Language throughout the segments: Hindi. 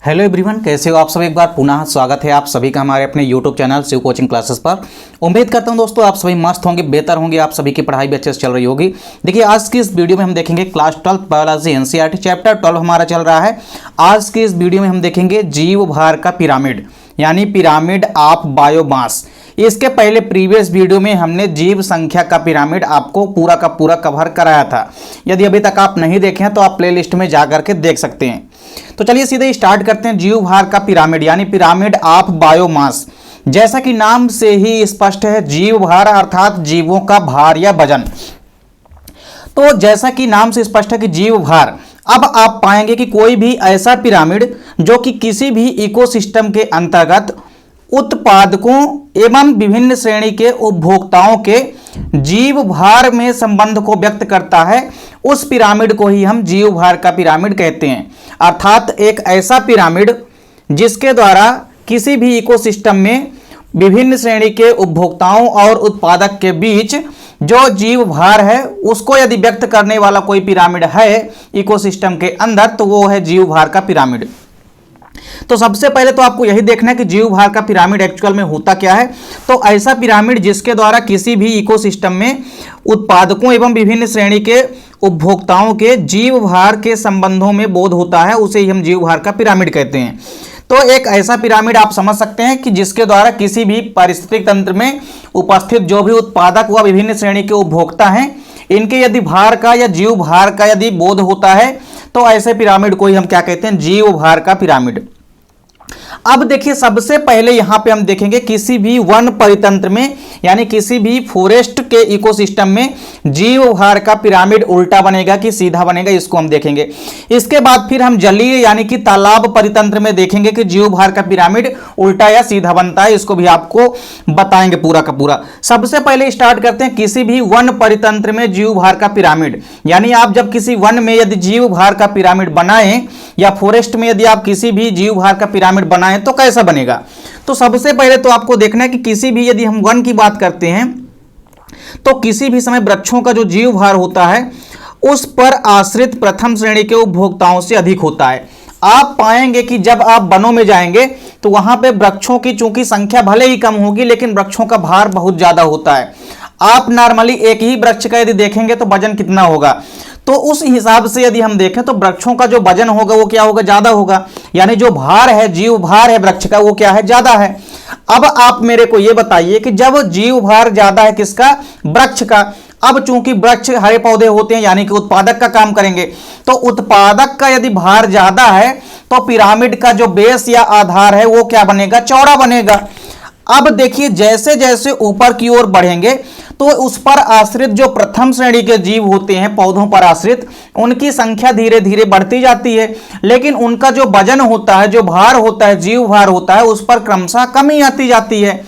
हेलो एवरीवन, कैसे हो आप सब। एक बार पुनः स्वागत है आप सभी का हमारे अपने YouTube channel Shiv coaching classes पर। उम्मीद करता हूं दोस्तों आप सभी मस्त होंगे, बेहतर होंगे, आप सभी की पढ़ाई भी अच्छे से चल रही होगी। देखिए आज की इस वीडियो में हम देखेंगे क्लास 12 बायोलॉजी एनसीईआरटी चैप्टर 12 हमारा चल रहा है। आज की इस वीडियो में हम देखेंगे जीव भार का पिरामिड, यानी पिरामिड ऑफ बायोमास। इसके पहले प्रीवियस वीडियो में हमने जीव संख्या का पिरामिड आपको पूरा का पूरा कवर कराया था। यदि अभी तक आप नहीं देखे हैं तो आप प्लेलिस्ट में जा करके देख सकते हैं। तो चलिए सीधे स्टार्ट करते हैं। जीव भार का पिरामिड यानी पिरामिड ऑफ बायोमास। जैसा कि नाम से ही स्पष्ट है, जीव भार अर्थात जीवों का भार या वजन। तो जैसा कि नाम से स्पष्ट है कि जीव भार, अब आप पाएंगे कि कोई भी ऐसा पिरामिड जो कि किसी भी इकोसिस्टम के अंतर्गत उत्पादकों एवं विभिन्न श्रेणी के उपभोक्ताओं के जीव भार में संबंध को व्यक्त करता है, उस पिरामिड को ही हम जीव भार का पिरामिड कहते हैं। अर्थात एक ऐसा पिरामिड जिसके द्वारा किसी भी इकोसिस्टम में विभिन्न श्रेणी के उपभोक्ताओं और उत्पादक के बीच जो जीव भार है उसको यदि व्यक्त करने वाला कोई पिरामिड है इकोसिस्टम के अंदर, तो वो है जीव भार का पिरामिड। तो सबसे पहले तो आपको यही देखना है कि जीव भार का पिरामिड एक्चुअल में होता क्या है। तो ऐसा पिरामिड जिसके द्वारा किसी भी इकोसिस्टम में उत्पादकों एवं विभिन्न श्रेणी के उपभोक्ताओं के जीव भार के संबंधों में बोध होता है, उसे ही हम जीव भार का पिरामिड कहते हैं। तो एक ऐसा पिरामिड आप समझ सकते हैं कि जिसके द्वारा किसी भी पारिस्थितिक तंत्र में उपस्थित जो भी उत्पादक व विभिन्न श्रेणी के उपभोक्ता हैं, इनके यदि भार का या जीव भार का यदि बोध होता है, तो ऐसे पिरामिड को ही हम क्या कहते हैं, जीव भार का पिरामिड। अब देखिए सबसे पहले यहां पे हम देखेंगे किसी भी वन परितंत्र में यानी किसी भी फॉरेस्ट के इकोसिस्टम में जीव भार का पिरामिड उल्टा बनेगा कि सीधा बनेगा, इसको हम देखेंगे। इसके बाद फिर हम जलीय यानी कि तालाब परितंत्र में देखेंगे कि जीव भार का पिरामिड उल्टा या सीधा बनता है, इसको भी आपको बताएंगे पूरा का पूरा। सबसे पहले स्टार्ट करते हैं किसी भी वन परितंत्र में जीव भार का पिरामिड, यानी आप जब किसी वन में यदि जीव भार का पिरामिड बनाएं या फॉरेस्ट में यदि आप किसी भी जीव भार का पिरामिड बनाएं तो कैसा बनेगा। तो सबसे पहले तो आपको देखना है कि किसी भी यदि हम वन की बात करते हैं तो किसी भी समय वृक्षों का जो जीव भार होता है उस पर आश्रित प्रथम श्रेणी के उपभोक्ताओं से अधिक होता है। आप पाएंगे कि जब आप वनों में जाएंगे तो वहां पे वृक्षों की चूंकि संख्या भले ही कम होगी लेकिन वृक्षों का भार बहुत ज्यादा होता है। आप नॉर्मली एक ही वृक्ष का यदि देखेंगे तो वजन कितना होगा, तो उस हिसाब से यदि हम देखें तो वृक्षों का जो वजन होगा वो क्या होगा, ज्यादा होगा। यानी जो भार है, जीव भार है वृक्ष का, वो क्या है, ज्यादा है। अब आप मेरे को ये बताइए कि जब जीव भार ज्यादा है किसका, वृक्ष का। अब चूंकि वृक्ष हरे पौधे होते हैं यानी कि उत्पादक का काम करेंगे, तो उत्पादक का यदि भार ज्यादा है तो पिरामिड का जो बेस या आधार है वो क्या बनेगा, चौड़ा बनेगा। अब देखिए जैसे जैसे ऊपर की ओर बढ़ेंगे तो उस पर आश्रित जो प्रथम श्रेणी के जीव होते हैं, पौधों पर आश्रित, उनकी संख्या धीरे धीरे बढ़ती जाती है, लेकिन उनका जो वजन होता है, जो भार होता है, जीव भार होता है, उस पर क्रमशः कमी आती जाती है।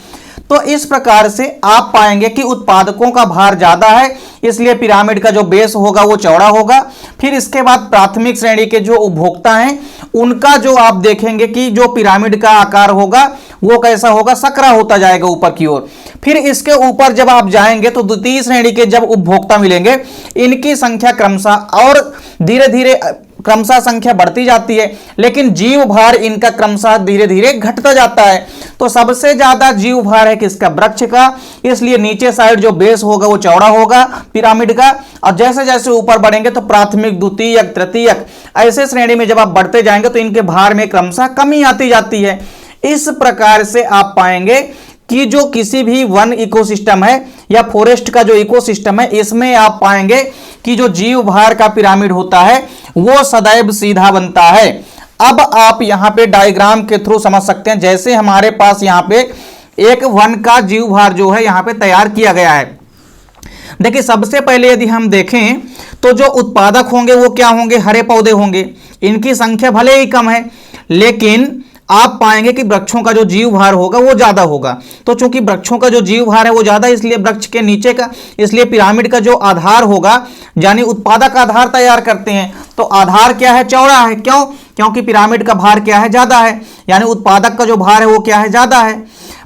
तो इस प्रकार से आप पाएंगे कि उत्पादकों का भार ज्यादा है, इसलिए पिरामिड का जो बेस होगा वो चौड़ा होगा। फिर इसके बाद प्राथमिक श्रेणी के जो उपभोक्ता हैं उनका जो आप देखेंगे कि जो पिरामिड का आकार होगा वो कैसा होगा, सकरा होता जाएगा ऊपर की ओर। फिर इसके ऊपर जब आप जाएंगे तो द्वितीय श्रेणी के जब उपभोक्ता मिलेंगे, इनकी संख्या क्रमशः और धीरे धीरे क्रमशः संख्या बढ़ती जाती है, लेकिन जीव भार इनका क्रमशः धीरे धीरे घटता जाता है। तो सबसे ज्यादा जीव भार है किसका, वृक्ष का, इसलिए नीचे साइड जो बेस होगा वो चौड़ा होगा पिरामिड का। और जैसे जैसे ऊपर बढ़ेंगे तो प्राथमिक, द्वितीयक, तृतीयक, ऐसे श्रेणी में जब आप बढ़ते जाएंगे तो इनके भार में क्रमशः कमी आती जाती है। इस प्रकार से आप पाएंगे कि जो किसी भी वन इकोसिस्टम है या फॉरेस्ट का जो इकोसिस्टम है, इसमें आप पाएंगे कि जो जीव भार का पिरामिड होता है वो सदैव सीधा बनता है। अब आप यहां पे डायग्राम के थ्रू समझ सकते हैं। जैसे हमारे पास यहां पे एक वन का जीव भार जो है यहां पे तैयार किया गया है। देखिए सबसे पहले यदि हम देखें तो जो उत्पादक होंगे वो क्या होंगे, हरे पौधे होंगे। इनकी संख्या भले ही कम है लेकिन आप पाएंगे कि वृक्षों का जो जीव भार होगा वो ज्यादा होगा। तो चूंकि वृक्षों का जो जीव भार है वो ज्यादा, इसलिए वृक्ष के नीचे का, इसलिए पिरामिड का जो आधार होगा, यानी उत्पादक आधार तैयार करते हैं तो आधार क्या है, चौड़ा है। क्यों, क्योंकि पिरामिड का भार क्या है, ज्यादा है, यानी उत्पादक का जो भार है वो क्या है, ज्यादा है।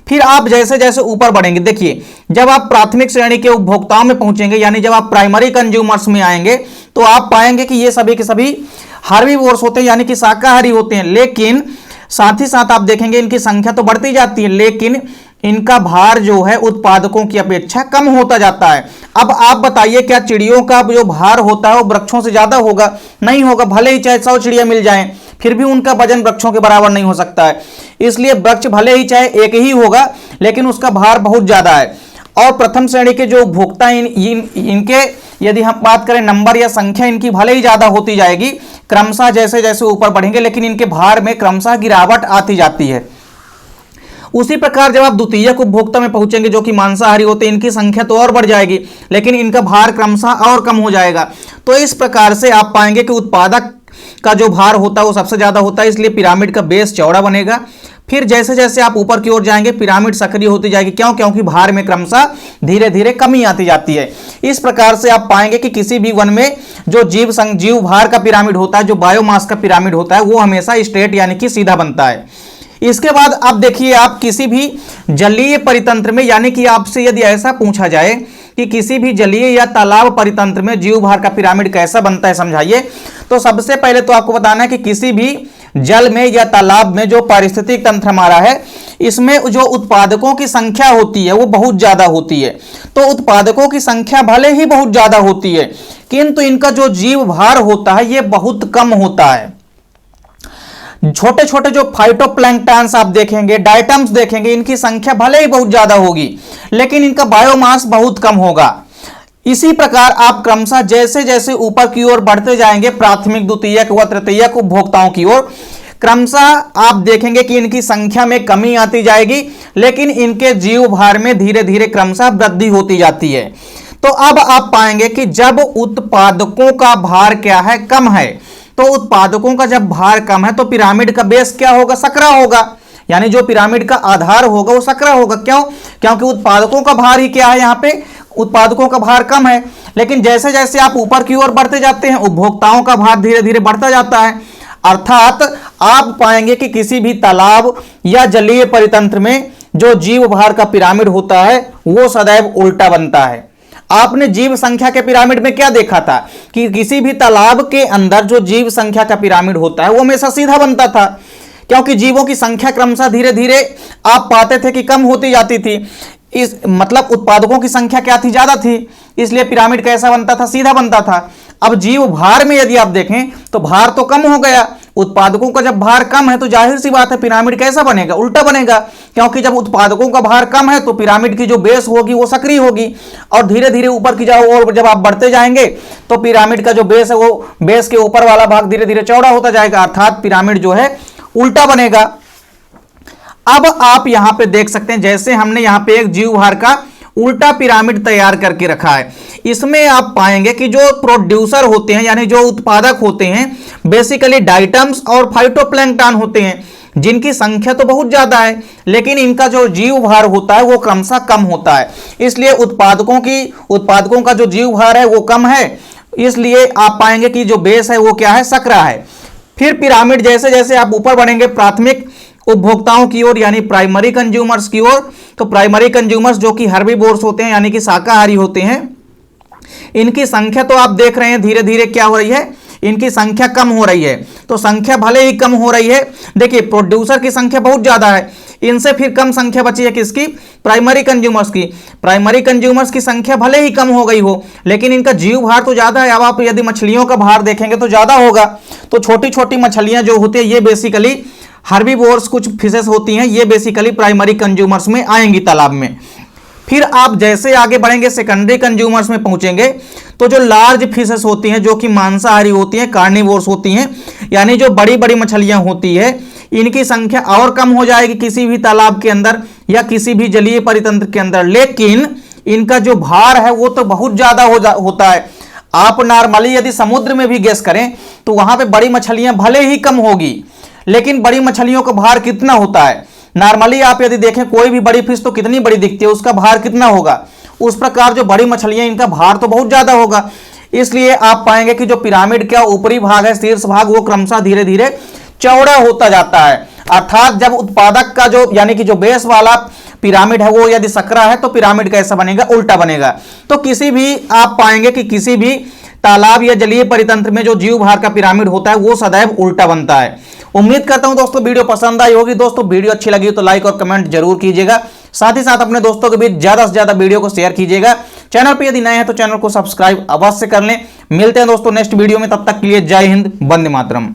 फिर आप जैसे जैसे ऊपर बढ़ेंगे, देखिए जब आप प्राथमिक श्रेणी के उपभोक्ताओं में पहुंचेंगे, यानी जब आप प्राइमरी कंज्यूमर्स में आएंगे, तो आप पाएंगे कि ये सभी के सभी हार्बीवोर्स होते हैं यानी कि शाकाहारी होते हैं, लेकिन साथ ही साथ आप देखेंगे इनकी संख्या तो बढ़ती जाती है, लेकिन इनका भार जो है उत्पादकों की अपेक्षा कम होता जाता है। अब आप बताइए क्या चिड़ियों का जो भार होता है वो वृक्षों से ज्यादा होगा? नहीं होगा। भले ही चाहे 100 चिड़िया मिल जाएं, फिर भी उनका वजन वृक्षों के बराबर नहीं हो सकता है। इसलिए वृक्ष भले ही चाहे एक ही होगा, लेकिन उसका भार बहुत ज्यादा है। और प्रथम श्रेणी के जो उपभोक्ता इनके यदि हम बात करें नंबर या संख्या, इनकी भले ही ज्यादा होती जाएगी क्रमशः, जैसे जैसे ऊपर बढ़ेंगे, लेकिन इनके भार में क्रमशः गिरावट आती जाती है। उसी प्रकार जब आप द्वितीयक उपभोक्ता में पहुंचेंगे जो कि मांसाहारी होते हैं, इनकी संख्या तो और बढ़ जाएगी, लेकिन इनका भार क्रमशः और कम हो जाएगा। तो इस प्रकार से आप पाएंगे कि उत्पादक का जो भार होता है वो सबसे ज्यादा होता है, इसलिए पिरामिड का बेस चौड़ा बनेगा। फिर जैसे जैसे आप ऊपर की ओर जाएंगे पिरामिड सक्रिय होती जाएगी। क्यों? क्योंकि भार में क्रमशः धीरे धीरे कमी आती जाती है। इस प्रकार से आप पाएंगे कि किसी भी वन में जो जीव भार का पिरामिड होता है, जो बायोमास का पिरामिड होता है, वो हमेशा स्ट्रेट यानी कि सीधा बनता है। इसके बाद आप देखिए, आप किसी भी जलीय परितंत्र में, यानी कि आपसे यदि ऐसा पूछा जाए कि किसी भी जलीय या तालाब परितंत्र में जीव भार का पिरामिड कैसा बनता है, समझाइए, तो सबसे पहले तो आपको बताना है कि किसी भी जल में या तालाब में जो पारिस्थितिक तंत्र हमारा है, इसमें जो उत्पादकों की संख्या होती है वो बहुत ज्यादा होती है। तो उत्पादकों की संख्या भले ही बहुत ज्यादा होती है, किंतु इनका जो जीव भार होता है ये बहुत कम होता है। छोटे छोटे जो फाइटोप्लैंक्टन्स आप देखेंगे, डायटम्स देखेंगे, इनकी संख्या भले ही बहुत ज्यादा होगी, लेकिन इनका बायोमास बहुत कम होगा। इसी प्रकार आप क्रमशः जैसे जैसे ऊपर की ओर बढ़ते जाएंगे प्राथमिक, द्वितीयक व तृतीयक उपभोक्ताओं की ओर, क्रमशः आप देखेंगे कि इनकी संख्या में कमी आती जाएगी, लेकिन इनके जीव भार में धीरे धीरे क्रमशः वृद्धि होती जाती है। तो अब आप पाएंगे कि जब उत्पादकों का भार क्या है, कम है, तो उत्पादकों का जब भार कम है तो पिरामिड का बेस क्या होगा, सकरा होगा, यानी जो पिरामिड का आधार होगा वो सकरा होगा। क्यों? क्योंकि उत्पादकों का भार ही क्या है, यहाँ पे उत्पादकों का भार कम है, लेकिन जैसे जैसे आप ऊपर की ओर बढ़ते जाते हैं उपभोक्ताओं का भार धीरे धीरे बढ़ता जाता है। अर्थात आप पाएंगे कि किसी भी तालाब या जलीय परितंत्र में जो जीव भार का पिरामिड होता है वो सदैव उल्टा बनता है। आपने जीव संख्या के पिरामिड में क्या देखा था कि किसी भी तालाब के अंदर जो जीव संख्या का पिरामिड होता है वो हमेशा सीधा बनता था, क्योंकि जीवों की संख्या क्रमशः धीरे धीरे आप पाते थे कि कम होती जाती थी। इस मतलब उत्पादकों की संख्या क्या थी, ज्यादा थी, इसलिए पिरामिड कैसा बनता था, सीधा बनता था। अब जीव भार में यदि आप देखें तो भार तो कम हो गया, उत्पादकों का जब भार कम है तो जाहिर सी बात है पिरामिड कैसा बनेगा, उल्टा बनेगा, क्योंकि जब उत्पादकों का भार कम है तो पिरामिड की जो बेस होगी वो सक्रिय होगी, और धीरे धीरे ऊपर की जाओ और जब आप बढ़ते जाएंगे तो पिरामिड का जो बेस है वो बेस के ऊपर वाला भाग धीरे धीरे चौड़ा होता जाएगा, अर्थात पिरामिड जो है उल्टा बनेगा। अब आप यहां पे देख सकते हैं, जैसे हमने यहां पे एक जीव भार का उल्टा पिरामिड तैयार करके रखा है, इसमें आप पाएंगे कि जो प्रोड्यूसर होते हैं यानी जो उत्पादक होते हैं बेसिकली डाइटम्स और फाइटोप्लैंक्टन होते हैं, जिनकी संख्या तो बहुत ज्यादा है, लेकिन इनका जो जीव भार होता है वो क्रमशः कम होता है। इसलिए उत्पादकों का जो जीव भार है वो कम है, इसलिए आप पाएंगे कि जो बेस है वो क्या है, सकरा है। फिर पिरामिड जैसे जैसे आप ऊपर बढ़ेंगे प्राथमिक उपभोक्ताओं की ओर यानी प्राइमरी कंज्यूमर्स की ओर, तो प्राइमरी कंज्यूमर्स जो कि हर्बीवोर्स होते हैं यानी कि शाकाहारी होते हैं, इनकी संख्या तो आप देख रहे हैं धीरे धीरे क्या हो रही है, इनकी संख्या कम हो रही है। तो संख्या भले ही कम हो रही है, देखिए प्रोड्यूसर की संख्या बहुत ज्यादा है, इनसे फिर कम संख्या बची है किसकी, प्राइमरी कंज्यूमर्स की। प्राइमरी कंज्यूमर्स की संख्या भले ही कम हो गई हो, लेकिन इनका जीव भार तो ज्यादा है। अब आप यदि मछलियों का भार देखेंगे तो ज्यादा होगा। तो छोटी छोटी मछलियां जो होती है ये बेसिकली हर्बीवोर्स, कुछ फिशेस होती हैं, ये बेसिकली प्राइमरी कंज्यूमर्स में आएंगी तालाब में। फिर आप जैसे आगे बढ़ेंगे सेकेंडरी कंज्यूमर्स में पहुंचेंगे तो जो लार्ज फिशेस होती हैं जो कि मांसाहारी होती हैं, कार्निवोर्स होती हैं, यानी जो बड़ी बड़ी मछलियां होती है, इनकी संख्या और कम हो जाएगी किसी भी तालाब के अंदर या किसी भी जलीय परितंत्र के अंदर, लेकिन इनका जो भार है वो तो बहुत ज्यादा होता है। आप नॉर्मली यदि समुद्र में भी गेस करें तो वहां पे बड़ी मछलियां भले ही कम होगी, लेकिन बड़ी मछलियों का भार कितना होता है, नॉर्मली आप यदि देखें कोई भी बड़ी फिश तो कितनी बड़ी दिखती है, उसका भार कितना होगा, उस प्रकार जो बड़ी मछलियां इनका भार तो बहुत ज्यादा होगा। इसलिए आप पाएंगे कि जो पिरामिड का ऊपरी भाग है, शीर्ष भाग, वो क्रमशः धीरे धीरे चौड़ा होता जाता है। अर्थात जब उत्पादक का जो यानी कि जो बेस वाला पिरामिड है वो यदि सकरा है तो पिरामिड कैसा बनेगा, उल्टा बनेगा। तो किसी भी आप पाएंगे कि किसी भी तालाब या जलीय परितंत्र में जो जीव भार का पिरामिड होता है वो सदैव उल्टा बनता है। उम्मीद करता हूं दोस्तों वीडियो पसंद आई होगी। दोस्तों वीडियो अच्छी लगी तो लाइक और कमेंट जरूर कीजिएगा, साथ ही साथ अपने दोस्तों के बीच ज्यादा से ज्यादा वीडियो को शेयर कीजिएगा। चैनल पर यदि नए हैं तो चैनल को सब्सक्राइब अवश्य कर लें। मिलते हैं दोस्तों नेक्स्ट वीडियो में, तब तक के लिए जय हिंद, वंदे मातरम।